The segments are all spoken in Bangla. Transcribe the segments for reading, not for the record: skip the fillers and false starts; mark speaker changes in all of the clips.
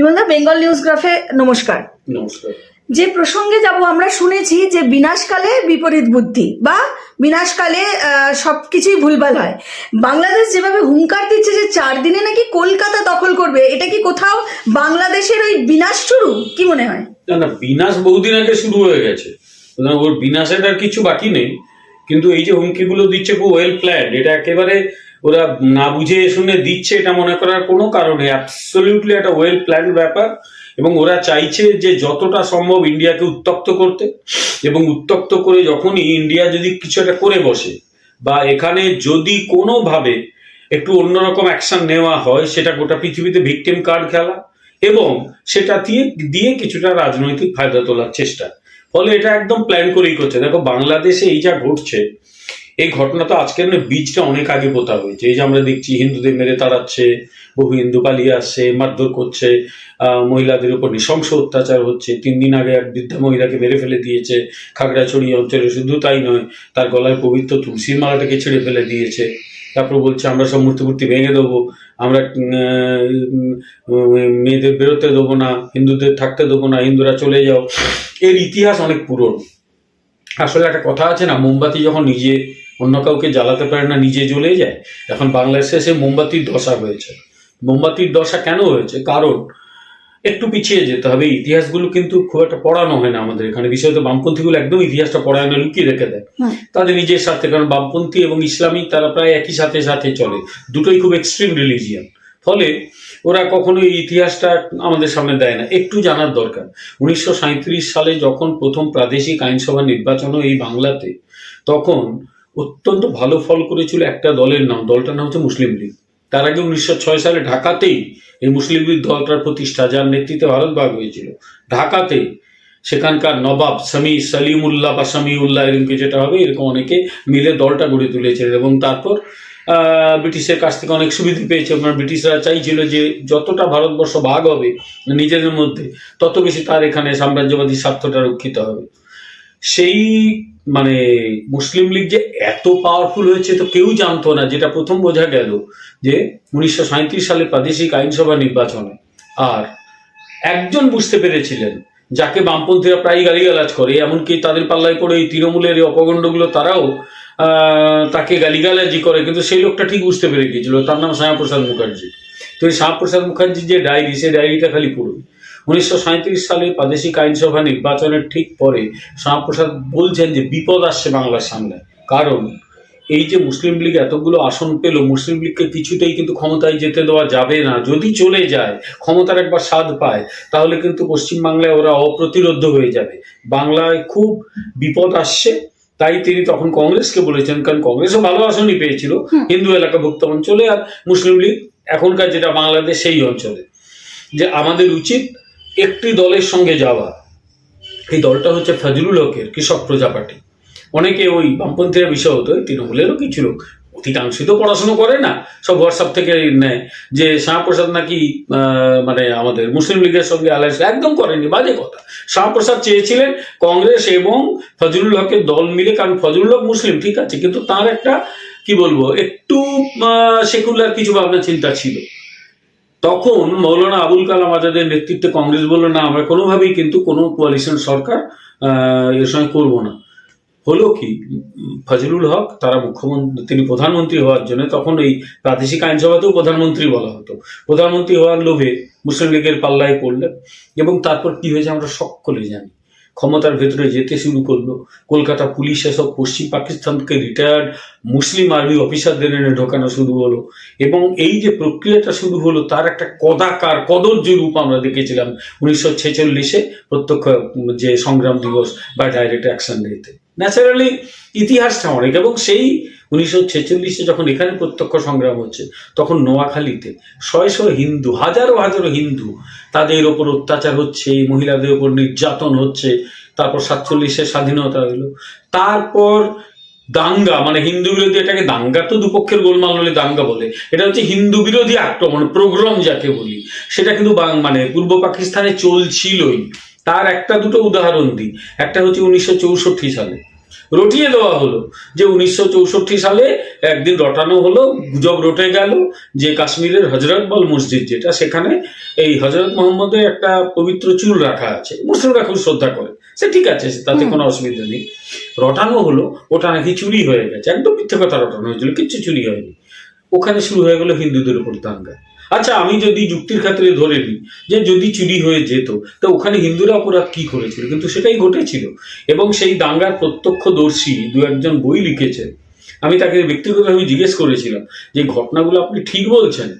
Speaker 1: বিমলদা, বেঙ্গল নিউজ গ্রাফে নমস্কার।
Speaker 2: নমস্কার।
Speaker 1: যে প্রসঙ্গে যাব, আমরা শুনেছি যে বিনাশকালে বিপরীত বুদ্ধি বা বিনাশকালে সবকিছুই ভুলভাল হয়। বাংলাদেশ যেভাবে হুঙ্কার দিচ্ছে যে 4 দিনে নাকি কলকাতা দখল করবে, এটা কি কোথাও বাংলাদেশের ওই বিনাশ শুরু? কি মনে হয়?
Speaker 2: না না, বিনাশ বহুদিন আগে শুরু হয়ে গেছে, ওর বিনাশের আর কিছু বাকি নেই। কিন্তু এই যে হুমকিগুলো দিচ্ছে খুব ওয়েল প্ল্যান্ড, এটা একেবারে ওরা না বুঝে শুনে দিচ্ছে এটা মনে করার কোনো কারণে অ্যাবসলিউটলি একটা ওয়েল প্ল্যান্ড ব্যাপার। এবং ওরা চাইছে যে যতটা সম্ভব ইন্ডিয়াকে উত্তপ্ত করতে, এবং উত্তপ্ত করে যখনই ইন্ডিয়া যদি কিছু একটা করে বসে বা এখানে যদি কোনোভাবে একটু অন্যরকম অ্যাকশন নেওয়া হয়, সেটা গোটা পৃথিবীতে ভিকটিম কার্ড খেলা এবং সেটা দিয়ে কিছুটা রাজনৈতিক ফায়দা তোলার চেষ্টা। ফলে এটা একদম প্ল্যান করেই করছে। দেখো, বাংলাদেশে এই যা ঘটছে, এই ঘটনা তো আজকের না, বীজটা অনেক আগে পোতা হয়েছে। এই যে আমরা দেখছি হিন্দুদের মেরে তাড়াচ্ছে, বহু হিন্দু পালিয়ে আসছে, মারধর করছে, মহিলাদের উপর নৃশংস অত্যাচার হচ্ছে। 3 দিন আগে এক বৃদ্ধা মহিলাকে মেরে ফেলে দিয়েছে খাগড়াছড়ি অঞ্চলে। শুধু তাই নয়, তার গলায় পবিত্র তুলসীর মালাটাকে ছেড়ে ফেলে দিয়েছে। তারপর বলছে আমরা সব মূর্তি ভেঙে দেবো, আমরা মেয়েদের বেরোতে দেবো না, হিন্দুদের থাকতে দেবো না, হিন্দুরা চলে যাও। এর ইতিহাস অনেক পুরনো। আসলে একটা কথা আছে না, মোমবাতি যখন নিজে অন্য কাউকে জ্বালাতে পারে না, নিজে জ্বলে যায়। এখন বাংলাদেশে সে মোমবাতির দশা হয়েছে। মোমবাতির দশা কেন হয়েছে? কারণ একটু পিছিয়ে যেতে হবে। ইতিহাসগুলো কিন্তু খুব একটা পড়ানো হয় না আমাদের এখানে। বিশেষত বামপন্থীগুলো একদম ইতিহাসটা পড়ায় না, লুকিয়ে রেখে দেয় তাদের নিজের সাথে। কারণ বামপন্থী এবং ইসলামিক তারা প্রায় একই সাথে চলে, দুটোই খুব এক্সট্রিম রিলিজিয়ান। ফলে ওরা কখনোই ইতিহাসটা আমাদের সামনে দেয় না। একটু জানার দরকার। 1937 সালে যখন প্রথম প্রাদেশিক আইনসভা নির্বাচন এই বাংলাতে, তখন অত্যন্ত ভালো ফল করেছিল একটা দলের নাম, দলটার নাম হচ্ছে মুসলিম লীগ। তার আগে 1906 সালে ঢাকাতেই এই মুসলিম লীগ দলটার প্রতিষ্ঠা, যার নেতৃত্বে ভারত ভাগ হয়েছিল ঢাকাতে। সেখানকার নবাব সলিমুল্লাহ বা সামিউল্লাহ এরকম যেটা হবে, এরকম অনেকে মিলে দলটা গড়ে তুলেছিলেন। এবং তারপর ব্রিটিশের কাছ থেকে অনেক সুবিধা পেয়েছে। আপনার ব্রিটিশরা চাইছিল যে যতটা ভারতবর্ষ ভাগ হবে নিজেদের মধ্যে, তত বেশি তার এখানে সাম্রাজ্যবাদী স্বার্থটা রক্ষিত হবে। সেই মানে মুসলিম লীগ যে এত পাওয়ারফুল হয়েছে তো কেউ জানতো না। যেটা প্রথম বোঝা গেল যে 1937 সালে প্রাদেশিক আইনসভা নির্বাচনে আর একজন বুঝতে পেরেছিলেন, যাকে বামপন্থীরা প্রায় গালিগালাজ করে, এমনকি তাদের পাল্লায় পড়ে এই তৃণমূলের এই অপগণ্ডগুলো তারাও তাকে গালিগালাজি করে, কিন্তু সেই লোকটা ঠিক বুঝতে পেরে গিয়েছিল। তার নাম শ্যামাপ্রসাদ মুখার্জি। তো এই শ্যামাপ্রসাদ মুখার্জির যে ডায়েরি, সেই ডায়েরিটা খালি পড়ুন। 1937 সালে প্রাদেশিক আইনসভা নির্বাচনের ঠিক পরে শ্যামাপ্রসাদ বলছেন যে বিপদ আসছে বাংলার সামনে। কারণ এই যে মুসলিম লীগ এতগুলো আসন পেল, মুসলিম লীগকে কিছুতেই কিন্তু ক্ষমতায় যেতে দেওয়া যাবে না। যদি চলে যায়, ক্ষমতার একবার স্বাদ পায়, তাহলে কিন্তু পশ্চিমবাংলায় ওরা অপ্রতিরোধ্য হয়ে যাবে। বাংলায় খুব বিপদ আসছে। তাই তিনি তখন কংগ্রেসকে বলেছেন, কারণ কংগ্রেসও ভালো আসনই পেয়েছিল হিন্দু এলাকাভুক্ত অঞ্চলে, আর মুসলিম লীগ এখনকার যেটা বাংলাদেশ সেই অঞ্চলে, যে আমাদের উচিত একটি দলের সঙ্গে যাওয়া। এই দলটা হচ্ছে ফজলুল হকের কৃষক প্রজা পার্টি। অনেকে ওই বামপন্থীরা বিষয় হতো, তৃণমূলেরও কিছু লোক, অধিকাংশই তো পড়াশুনো করে না, সব হোয়াটসঅ্যাপ থেকে নেয়, যে শ্যামাপ্রসাদ নাকি মানে আমাদের মুসলিম লীগের সঙ্গে অ্যালায়েন্স। একদম করেননি, বাজে কথা। শ্যামাপ্রসাদ চেয়েছিলেন কংগ্রেস এবং ফজলুল হকের দল মিলে, কারণ ফজলুল হক মুসলিম ঠিক আছে, কিন্তু তার একটা কি বলবো একটু সেকুলার কিছু ভাবনা চিন্তা ছিল। তখন মৌলানা আবুল কালাম আজাদের নেতৃত্বে কংগ্রেস বলল না, আমরা কোনোভাবেই কিন্তু কোনো কোয়ালিশন সরকার এর সঙ্গে করবো না। হলো কি, ফজলুল হক তারা মুখ্যমন্ত্রী, তিনি প্রধানমন্ত্রী হওয়ার জন্য, তখন এই প্রাদেশিক আইনসভাতেও প্রধানমন্ত্রী বলা হতো, প্রধানমন্ত্রী হওয়ার লোভে মুসলিম লীগের পাল্লায় পড়লেন। এবং তারপর কি হয়েছে আমরা সকলে জানি। ক্ষমতার ভেতরে যেতে শুরু করলো। কলকাতা পুলিশ এসব পশ্চিম পাকিস্তান থেকে রিটায়ার্ড মুসলিম আর্মি অফিসারদের এনে ঢোকানো শুরু হলো। এবং এই যে প্রক্রিয়াটা শুরু হলো, তার একটা কদর্য রূপ আমরা দেখেছিলাম 1946-এ প্রত্যক্ষ যে সংগ্রাম দিবস বা ডাইরেক্ট অ্যাকশন ডেতে। ন্যাচারালি ইতিহাসটা অনেক। এবং সেই 1946-এ যখন এখানে প্রত্যক্ষ সংগ্রাম হচ্ছে, তখন নোয়াখালীতে শয়ে হিন্দু, হাজারো হিন্দু, তাদের ওপর অত্যাচার হচ্ছে, মহিলাদের ওপর নির্যাতন হচ্ছে। তারপর 47-এ স্বাধীনতা হইলো। তারপর দাঙ্গা, মানে হিন্দু বিরোধী, এটাকে দাঙ্গা তো দুপক্ষের গোলমাল হলে দাঙ্গা বলে, এটা হচ্ছে হিন্দু বিরোধী আক্রমণ, প্রোগ্রাম যাকে বলি, সেটা কিন্তু মানে পূর্ব পাকিস্তানে চলছিলই। তার একটা দুটো উদাহরণ দিই। একটা হচ্ছে 1964 সালে রটিয়ে দেওয়া হলো যে 1964 সালে একদিন রটানো হলো, গুজব রটে গেল যে কাশ্মীরের হজরতবল মসজিদ যেটা, সেখানে এই হজরত মোহাম্মদের একটা পবিত্র চুল রাখা আছে, মুসলিমরা খুব শ্রদ্ধা করে, সে ঠিক আছে, তাতে কোনো অসুবিধা নেই। রটানো হলো ওটা নাকি চুরি হয়ে গেছে, একদম মিথ্যে কথা রটানো হয়েছিল, কিচ্ছু চুরি হয়নি। ওখানে শুরু হয়ে গেল হিন্দুদের উপর দাঙ্গা। আচ্ছা, আমি যদি যুক্তির ক্ষেত্রে ধরে নিই যে যদি চুরি হয়ে যেত, তো ওখানে হিন্দুরা অপরাধ কি করেছিল, কিন্তু সেটাই ঘটেছিল। এবং সেই দাঙ্গার প্রত্যক্ষদর্শী দু একজন বই লিখেছে। আমি তাকে ব্যক্তিগতভাবে জিজ্ঞেস করেছিলাম যে ঘটনাগুলো আপনি ঠিক বলছেন?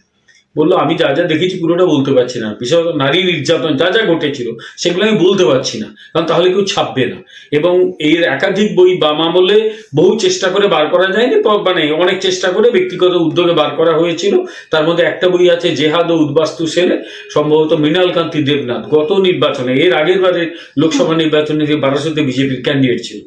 Speaker 2: বললো আমি যা যা দেখেছি পুরোটা বলতে পারছি না, বিশেষত নারী নির্যাতন যা যা ঘটেছিল সেগুলো আমি বলতে পারছি না, কারণ তাহলে কেউ ছাপবে না। এবং এর একাধিক বই বাম আমলে বহু চেষ্টা করে বার করা যায়নি, মানে অনেক চেষ্টা করে ব্যক্তিগত উদ্যোগে বার করা হয়েছিল। তার মধ্যে একটা বই আছে জেহাদ ও উদ্বাস্তু সেনে, সম্ভবত মৃণাল কান্তি দেবনাথ, গত নির্বাচনে, এর আগের বারের লোকসভা নির্বাচনে যে বারাসতে বিজেপির ক্যান্ডিডেট ছিল।